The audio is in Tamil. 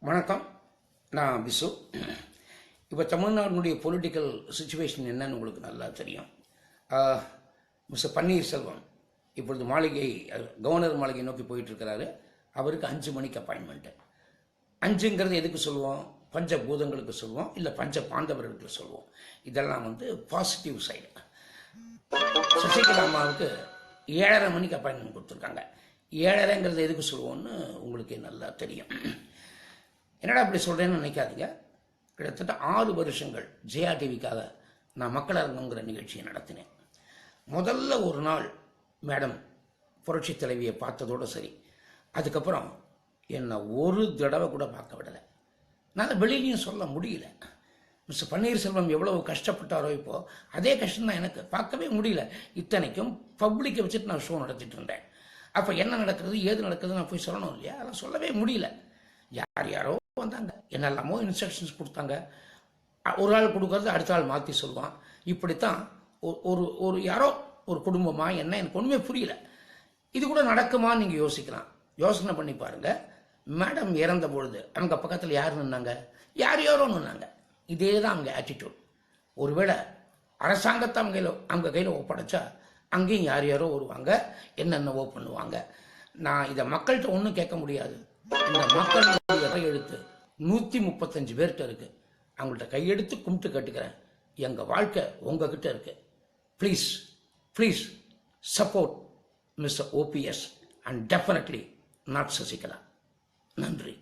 வணக்கம், நான் பிசு. இப்போ தமிழ்நாட்டினுடைய பொலிட்டிக்கல் சுச்சுவேஷன் என்னன்னு உங்களுக்கு நல்லா தெரியும். மிஸ்டர் பன்னீர்செல்வம் இப்பொழுது கவர்னர் மாளிகை நோக்கி போயிட்டு இருக்கிறாரு. அவருக்கு 5 மணிக்கு அப்பாயின்மெண்ட்டு. 5ங்கிறது எதுக்கு சொல்லுவோம்? பஞ்சபூதங்களுக்கு சொல்லுவோம், இல்லை பஞ்ச பாண்டவர்களுக்கு சொல்லுவோம். இதெல்லாம் பாசிட்டிவ் சைடு. சசிகலா அம்மாவுக்கு 7:30 மணிக்கு அப்பாயின்மெண்ட் கொடுத்துருக்காங்க. 7:30ங்கிறது எதுக்கு சொல்லுவோம்னு உங்களுக்கு நல்லா தெரியும். என்னடா அப்படி சொல்கிறேன்னு நினைக்காதீங்க. கிட்டத்தட்ட 6 வருஷங்கள் ஜெயா டிவிக்காக நான் மக்கள் அரங்கங்கிற நிகழ்ச்சியை நடத்தினேன். முதல்ல ஒரு நாள் மேடம் புரட்சி தலைவியை பார்த்ததோடு சரி, அதுக்கப்புறம் என்னை ஒரு தடவை கூட பார்க்க விடலை. நான் வெளியிலையும் சொல்ல முடியல. மிஸ்டர் பன்னீர்செல்வம் எவ்வளவு கஷ்டப்பட்டாரோ இப்போது அதே கஷ்டம் தான் எனக்கு. பார்க்கவே முடியல. இத்தனைக்கும் பப்ளிக்கை வச்சுட்டு நான் ஷோ நடத்திட்டு இருந்தேன். அப்போ என்ன நடக்கிறது ஏது நடக்குது நான் போய் சொல்லணும் இல்லையா? அதெல்லாம் சொல்லவே முடியல. யாரோ வந்தாங்க, என்னெல்லாமோ இன்ஸ்ட்ரக்ஷன்ஸ் கொடுத்தாங்க. ஒரு ஆள் கொடுக்கறது அடுத்த ஆள் மாற்றி சொல்லுவான். இப்படித்தான் ஒரு யாரோ ஒரு குடும்பமா என்ன எனக்கு ஒன்றுமே புரியல. இது கூட நடக்குமா நீங்கள் யோசிக்கலாம். யோசனை பண்ணி பாருங்க. மேடம் இறந்த பொழுது அவங்க பக்கத்தில் யார் நின்னாங்க? யாரோ நின்னாங்க. இதே தான் அவங்க ஆட்டிடியூட். ஒருவேளை அரசாங்கத்தை அவங்க கையில் ஒப்படைச்சா அங்கேயும் யாரோ வருவாங்க, என்னென்னவோ பண்ணுவாங்க. நான் இதை மக்கள்கிட்ட ஒன்றும் கேட்க முடியாது. இந்த மக்களுடைய கையெழுத்து 135 பேர்கிட்ட இருக்கு. அவங்கள்ட்ட கையெடுத்து கும்பிட்டு கேட்டுக்கிறேன், எங்க வாழ்க்கை உங்ககிட்ட இருக்கு. Please support mister OPS and definitely not Sasikala. நன்றி.